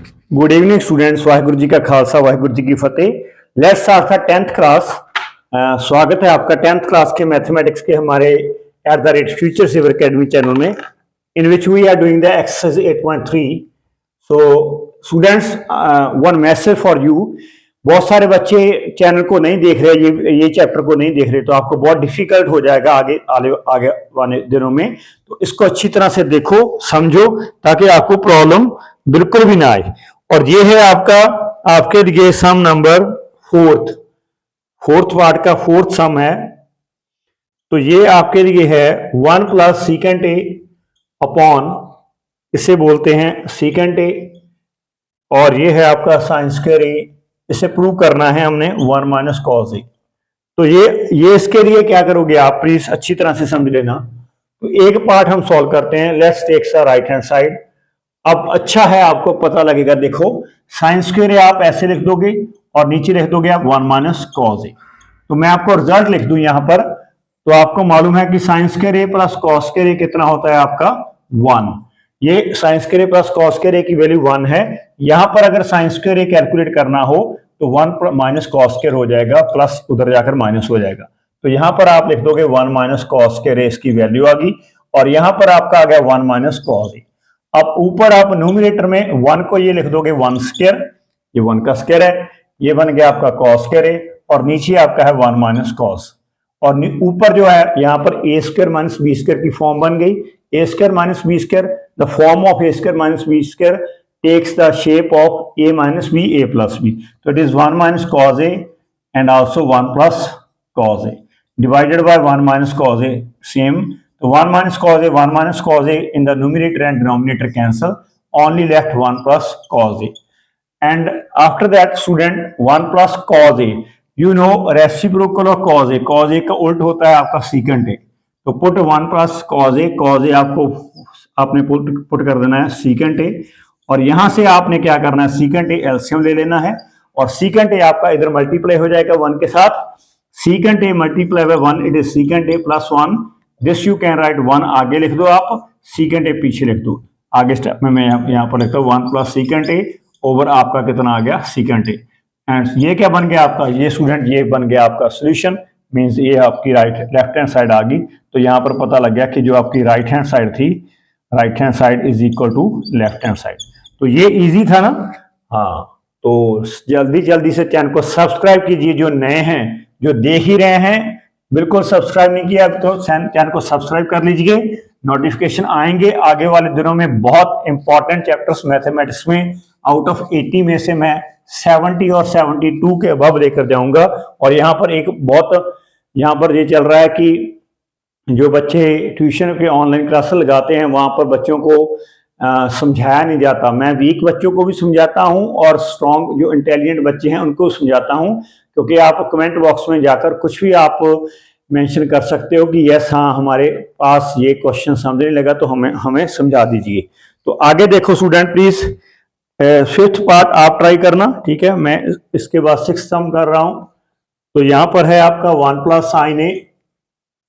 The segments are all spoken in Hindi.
Good evening students, Waheguru ji का खालसा वाहिगुरु जी की फतेह। Let's start the 10th class. स्वागत है आपका 10th क्लास के मैथमेटिक्स के हमारे @फ्यूचर सेवर अकेडमी चैनल में, in which we are doing the exercise 8.3। So students, one message for you. बहुत सारे बच्चे चैनल को नहीं देख रहे, ये चैप्टर को नहीं देख रहे, तो आपको बहुत डिफिकल्ट हो जाएगा आगे आगे आगे वाले दिनों में। तो इसको अच्छी तरह से देखो, समझो, ताकि आपको प्रॉब्लम बिल्कुल भी ना आए। और ये है आपका, आपके लिए सम नंबर फोर्थ पार्ट का फोर्थ सम है। तो ये आपके लिए है 1 प्लस सीकेंट ए अपॉन, इसे बोलते हैं सीकेंट ए, और ये है आपका साइन स्क्वायर ए। इसे प्रूव करना है हमने 1 माइनस कॉस ए। तो ये इसके लिए क्या करोगे आप, प्लीज अच्छी तरह से समझ लेना। तो एक पार्ट हम सॉल्व करते हैं। Let's take the right hand side. अब अच्छा है, आपको पता लगेगा। देखो, साइन स्क्वायर आप ऐसे लिख दोगे और नीचे लिख दोगे आप 1 माइनस कॉस ए। तो मैं आपको रिजल्ट लिख दूं यहां पर। तो आपको मालूम है कि साइन स्क्वायर ए प्लस कॉस स्क्वायर ए कितना होता है आपका 1। ये साइन स्क्वायर ए प्लस कॉस स्क्वायर ए की वैल्यू 1 है। यहां पर अगर साइन स्क्वायर ए कैलकुलेट करना हो तो 1 माइनस कॉस स्क्वायर हो जाएगा, प्लस उधर जाकर माइनस हो जाएगा। तो यहां पर आप लिख दोगे 1 माइनस कॉस स्क्वायर ए, इसकी वैल्यू आ गई। और यहां पर आपका आ गया 1 माइनस कॉस ए। अब ऊपर आप न्यूमिनेटर में 1 को ये लिख दोगे 1 स्क्वायर, ये 1 का स्क्वायर है, ये बन गया आपका कॉस स्क्वायर है, और नीचे आपका है 1 माइनस कॉस। और ऊपर जो है यहाँ पर A square minus B square की फॉर्म बन गई। A square minus B square, the form of A square minus B square takes the shape of A minus B, A plus B. तो it is 1 minus cos A and also 1 plus cos A divided by 1 minus cos A, same. तो 1 minus cos A, 1 minus cos A in the numerator and denominator cancel, only left 1 plus cos A. And after that, student, 1 plus cos A, you know reciprocal of cos A, cos A का उल्ट होता है आपका secant A। तो put 1 plus cos A आपको आपने पुट कर देना है secant A, और यहां से आपने क्या करना है, secant A एलसीएम ले लेना है, और secant A आपका इधर मल्टीप्लाई हो जाएगा 1 के साथ। secant A multiply by 1, it is secant A plus 1। This you can write 1 आगे लिख दो आप, सीकेंट ए पीछे लिख दो। आगे स्टेप में मैं यहाँ पर लिखता हूँ 1 प्लस सीकेंट ए ओवर आपका कितना आ गया सीकेंट ए। एंड ये क्या बन गया आपका, ये स्टूडेंट ये बन गया आपका सोल्यूशन। मींस ये आपकी लेफ्ट हैंड साइड आ गई। तो यहाँ पर पता लग गया कि जो आपकी राइट हैंड साइड थी, right hand side is equal to left hand side. तो ये इजी था ना। हाँ, तो जल्दी जल्दी से चैनल को सब्सक्राइब कीजिए। जो नए हैं, जो देख ही रहे हैं, बिल्कुल सब्सक्राइब नहीं किया तो चैनल को सब्सक्राइब कर लीजिए। नोटिफिकेशन आएंगे आगे वाले दिनों में। बहुत इंपॉर्टेंट चैप्टर्स मैथमेटिक्स में, आउट ऑफ 80 में से मैं 70 और 72 के अबव लेकर जाऊंगा। और यहाँ पर एक बहुत, यहाँ पर ये चल रहा है कि जो बच्चे ट्यूशन के ऑनलाइन क्लास लगाते हैं, वहां पर बच्चों को समझाया नहीं जाता। मैं वीक बच्चों को भी समझाता हूं और स्ट्रॉन्ग जो इंटेलिजेंट बच्चे हैं उनको समझाता हूं। क्योंकि आप कमेंट बॉक्स में जाकर कुछ भी आप मेंशन कर सकते हो कि यस हाँ हमारे पास ये क्वेश्चन समझ नहीं लगा, तो हमें समझा दीजिए। तो आगे देखो स्टूडेंट प्लीज, फिफ्थ पार्ट आप ट्राई करना, ठीक है। मैं इसके बाद 6th सम कर रहा हूं। तो यहां पर है आपका 1 प्लस साइन ए।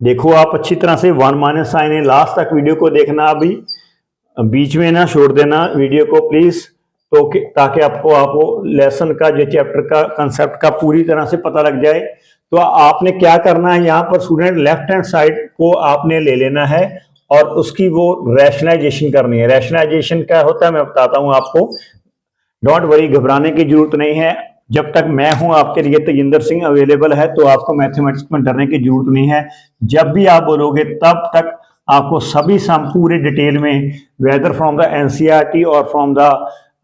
देखो आप अच्छी तरह से 1 माइनस साइन ए, लास्ट तक वीडियो को देखना, अभी बीच में ना छोड़ देना वीडियो को प्लीज। तो ताकि आपको लेसन का, जो चैप्टर का कंसेप्ट का पूरी तरह से पता लग जाए। तो आपने क्या करना है, यहाँ पर स्टूडेंट लेफ्ट हैंड साइड को आपने ले लेना है और उसकी वो रैशनलाइजेशन करनी है। रैशनलाइजेशन क्या होता है मैं बताता हूँ आपको। डोंट वरी, घबराने की जरूरत नहीं है। जब तक मैं हूं आपके लिए, तेजिंदर सिंह अवेलेबल है, तो आपको मैथमेटिक्स में डरने की जरूरत नहीं है। जब भी आप बोलोगे तब तक आपको सभी सम पूरे डिटेल में, वेदर फ्रॉम द एनसीईआरटी और from the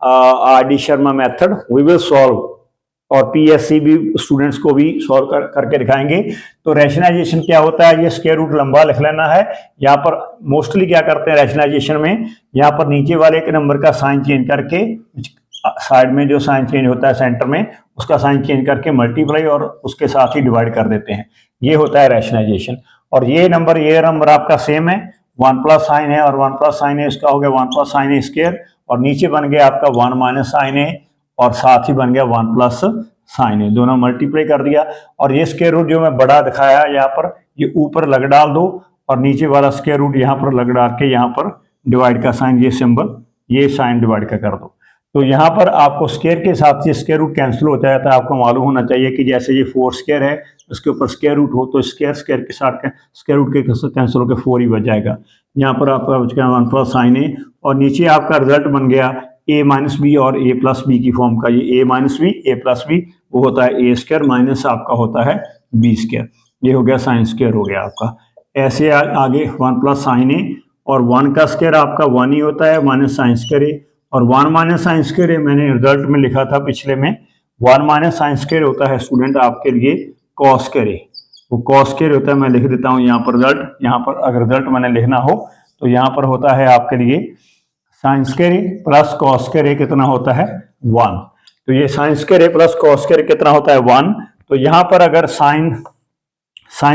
R D. Sharma method, we will solve. और पीएससी भी स्टूडेंट्स को भी सॉल्व करके दिखाएंगे। तो रैशनलाइजेशन क्या होता है, ये स्क्वायर रूट लंबा लिख लेना है। यहाँ पर मोस्टली क्या करते हैं रैशनलाइजेशन में, यहाँ पर नीचे वाले के नंबर का साइन चेंज करके, साइड में जो साइन चेंज होता है सेंटर में, उसका साइन चेंज करके मल्टीप्लाई और उसके साथ ही डिवाइड कर देते हैं। ये होता है रैशनलाइजेशन। और ये नंबर आपका सेम है, 1 प्लस साइन है, और 1 प्लस साइन है इसका हो गया 1 प्लस साइन ए स्क्वायर, और नीचे बन गया आपका 1 माइनस साइन ए, और साथ ही बन गया 1 प्लस साइन ए, दोनों मल्टीप्लाई कर दिया। और ये स्क्वायर रूट जो मैं बड़ा दिखाया यहाँ पर, ये ऊपर लग डाल दो, और नीचे वाला स्क्वायर रूट यहाँ पर लग डाल के यहाँ पर डिवाइड का साइन, ये सिंबल, ये साइन डिवाइड का कर दो। तो यहाँ पर आपको स्क्वायर के साथ से स्क्वायर रूट कैंसिल हो जाता है। आपको मालूम होना चाहिए कि जैसे ये 4 स्क्वायर है, उसके ऊपर स्क्वायर रूट हो तो स्क्वायर स्क्वायर के साथ स्क्वायर रूट के कैंसिल होकर 4 ही बच जाएगा। यहाँ पर आपका बच गया 1 प्लस साइन ए, और नीचे आपका रिजल्ट बन गया a माइनस बी और a प्लस बी की फॉर्म का। ये a minus B a plus B वो होता है a स्क्वायर माइनस आपका होता है b स्क्वायर। ये हो गया साइन स्क्वायर हो गया आपका। ऐसे आगे 1 प्लस साइन ए, और 1 का स्क्वायर आपका 1 ही होता है माइनस साइन स्क्वायर ए, और 1 माइनस साइन स्क्वायर ए मैंने रिजल्ट में लिखा था पिछले में। 1 माइनस साइन स्क्वायर होता है स्टूडेंट आपके लिए कॉस स्क्वायर ए, वो कॉस स्क्वायर होता है। मैं लिख देता हूँ यहाँ पर रिजल्ट। यहाँ पर अगर रिजल्ट मैंने लिखना हो तो यहाँ पर होता है आपके लिए साइन स्क्वायर ए प्लस कॉस स्क्वायर ए कितना होता है 1। तो ये साइन स्क्वायर ए प्लस कॉस स्क्वायर कितना होता है 1। तो यहाँ पर अगर साइन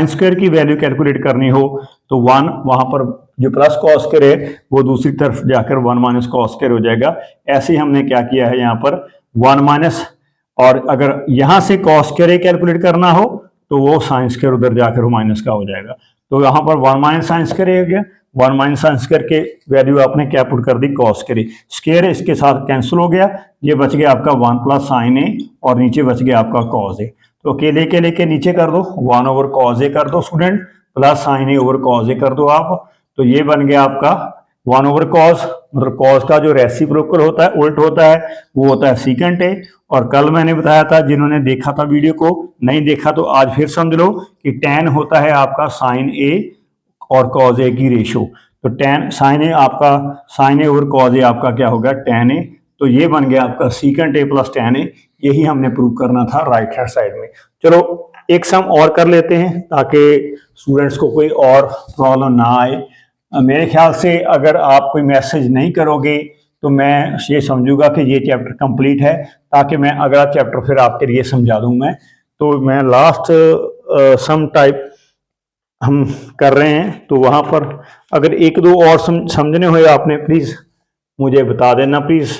स्क्वायर की वैल्यू कैलकुलेट करनी हो तो 1, वहां पर जो प्लस कॉस स्क्वायर है वो दूसरी तरफ जाकर 1 माइनस कॉस स्क्वायर हो जाएगा। ऐसे ही हमने क्या किया है यहाँ पर 1 माइनस, और अगर यहाँ से कॉस स्क्वायर कैलकुलेट करना हो तो वो साइन स्क्वायर उधर जाकर माइनस का हो जाएगा। तो यहाँ पर 1 माइनस साइन स्क्वायर हो गया, 1 माइनस साइन स्क्वायर के वैल्यू आपने क्या पुट कर दी कॉस स्क्वायर। स्क्वायर इसके साथ कैंसिल हो गया, ये बच गया आपका 1 प्लस साइन ए, और नीचे बच गया आपका कॉस ए। तो अकेले के लेके नीचे कर दो 1 ओवर कॉस ए कर दो student, plus sign A over cos A कर दो आप। तो ये बन गया आपका 1 ओवर कॉस, मतलब कॉस का जो रेसिप्रोकल होता है उल्ट होता है वो होता है सीकेंट ए। और कल मैंने बताया था, जिन्होंने देखा था वीडियो को, नहीं देखा तो आज फिर समझ लो कि tan होता है आपका साइन ए और कॉस ए की रेशो। तो tan साइन ए आपका sign A over cos A आपका क्या होगा tan ए। तो ये बन गया आपका सीकेंट ए प्लस tan ए। यही हमने प्रूव करना था राइट हैंड साइड में। चलो एक सम और कर लेते हैं ताकि स्टूडेंट्स को कोई और प्रॉब्लम ना आए। मेरे ख्याल से अगर आप कोई मैसेज नहीं करोगे तो मैं ये समझूंगा कि ये चैप्टर कंप्लीट है, ताकि मैं अगला चैप्टर फिर आपके लिए समझा दूं। मैं तो मैं लास्ट सम टाइप हम कर रहे हैं, तो वहाँ पर अगर एक दो और समझने हुए आपने प्लीज़ मुझे बता देना, प्लीज़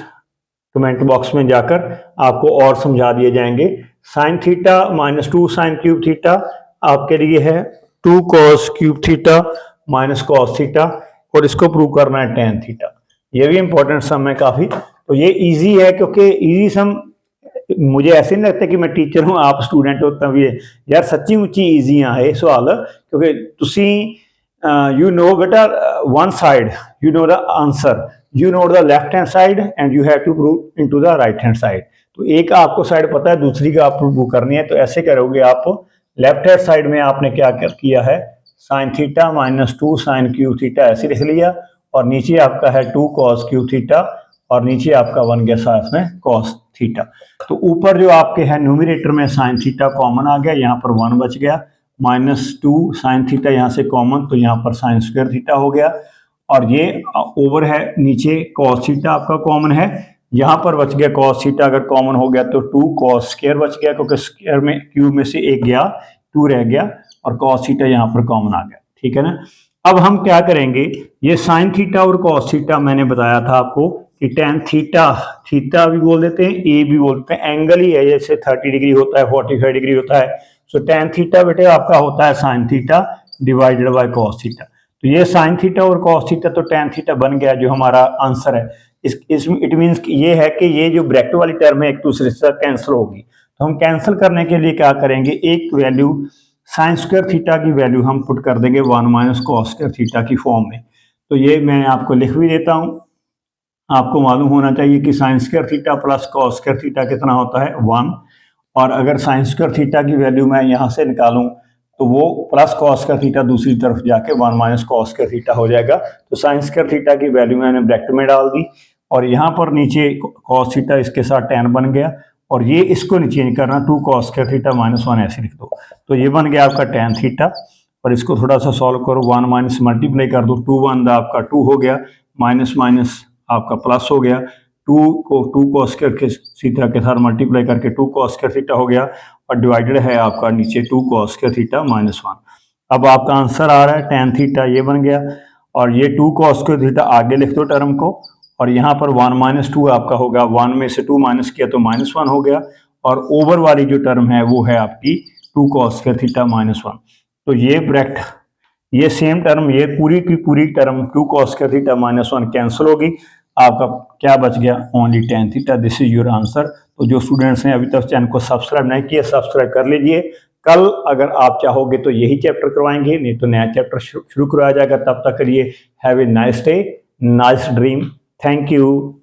कमेंट बॉक्स में जाकर आपको और समझा दिए जाएंगे। Sine theta minus 2 sine cube theta आपके लिए है 2 cos cube theta minus cos theta, और इसको प्रूव करना है टेन थीटा। ये भी इंपॉर्टेंट सम है काफ़ी। तो ये इजी है, क्योंकि इजी सम मुझे ऐसे नहीं लगता कि मैं टीचर हूँ आप स्टूडेंट हो तभी यार सच्ची मुच्ची ईजी है सवाल, क्योंकि तुसी यू नो बेटा one side you know the answer, you know the left hand side and you have to prove into the right hand side. तो एक आपको साइड पता है, दूसरी का आप प्रूव करनी है। तो ऐसे करोगे आप, लेफ्ट हैंड साइड में आपने क्या किया है sine theta minus 2 sine cube theta ऐसे लिख लिया, और नीचे आपका है 2 कॉस क्यूब थीटा, और नीचे आपका बन गया साथ में कॉस थीटा। तो ऊपर जो आपके है न्यूमरेटर में साइन थीटा कॉमन आ गया, यहाँ पर 1 बच गया, माइनस 2 साइन थीटा यहाँ से कॉमन, तो यहाँ पर साइन स्क्वायर थीटा हो गया, और ये ओवर है नीचे कॉस थीटा आपका कॉमन है, यहाँ पर बच गया कॉस थीटा अगर कॉमन हो गया तो 2 कॉस स्क्वायर बच गया, क्योंकि स्क्वायर में क्यूब में से एक गया 2 रह गया, और कॉस थीटा यहाँ पर कॉमन आ गया। ठीक है ना। अब हम क्या करेंगे, ये साइन थीटा और कॉस थीटा मैंने बताया था आपको कि टेन थीटा, थीटा भी बोल देते हैं ए भी बोलते हैं, एंगल ही है, जैसे 30 डिग्री होता है 45 डिग्री होता है। सो टेन थीटा बेटे आपका होता है sine theta divided by cos theta. तो ये साइन थीटा और कॉस थीटा, तो टेन थीटा बन गया जो हमारा आंसर है। इसमें इट मीन्स ये है कि ये जो ब्रैकेट वाली टर्म है एक दूसरे से कैंसिल होगी। तो हम कैंसिल करने के लिए क्या करेंगे, एक वैल्यू साइन स्क्वायर थीटा की वैल्यू हम पुट कर देंगे 1 माइनस कॉस स्क्वायर थीटा की फॉर्म में। तो ये मैं आपको लिख भी देता हूँ, आपको मालूम होना चाहिए कि sine square theta plus cos square theta कितना होता है 1, और अगर साइन स्क्वायर थीटा की वैल्यू मैं यहाँ से निकालूं तो वो प्लस कॉस स्क्वायर थीटा दूसरी तरफ जाके 1 माइनस कॉस स्क्वायर थीटा हो जाएगा। तो साइन स्क्वायर थीटा की वैल्यू मैंने ब्रैकेट में डाल दी, और यहाँ पर नीचे कॉस थीटा इसके साथ tan बन गया, और ये इसको नहीं चेंज करना, 2 कॉस स्क्वायर थीटा माइनस 1 ऐसे लिख दो। तो ये बन गया आपका tan थीटा, और इसको थोड़ा सा सॉल्व करो, 1 माइनस मल्टीप्लाई कर दो, 2 1 आपका 2 हो गया, माइनस माइनस आपका प्लस हो गया, 2 को 2 कॉस स्क्वायर थीटा के साथ मल्टीप्लाई करके 2 कॉस स्क्वायर थीटा हो गया, और डिवाइडेड है आपका नीचे 2 कॉस स्क्वायर थीटा माइनस 1। अब आपका आंसर आ रहा है tan थीटा ये बन गया, और ये 2 कॉस स्क्वायर थीटा आगे लिख दो टर्म को, और यहाँ पर 1 माइनस 2 आपका होगा, 1 में से 2 माइनस किया तो माइनस 1 हो गया, और ओवर वाली जो टर्म है वो है आपकी 2 कॉस स्क्वायर थीटा माइनस 1। तो ये ब्रैकेट, ये सेम टर्म, ये पूरी की पूरी term 2 cos square theta minus 1 cancel होगी, आपका क्या बच गया, only tan theta. This is your answer. तो जो स्टूडेंट्स ने अभी तक चैनल को सब्सक्राइब नहीं किया, सब्सक्राइब कर लीजिए। कल अगर आप चाहोगे तो यही चैप्टर करवाएंगे, नहीं तो नया चैप्टर शुरू करवाया जाएगा। तब तक के लिए have a nice day, nice dream. Thank you.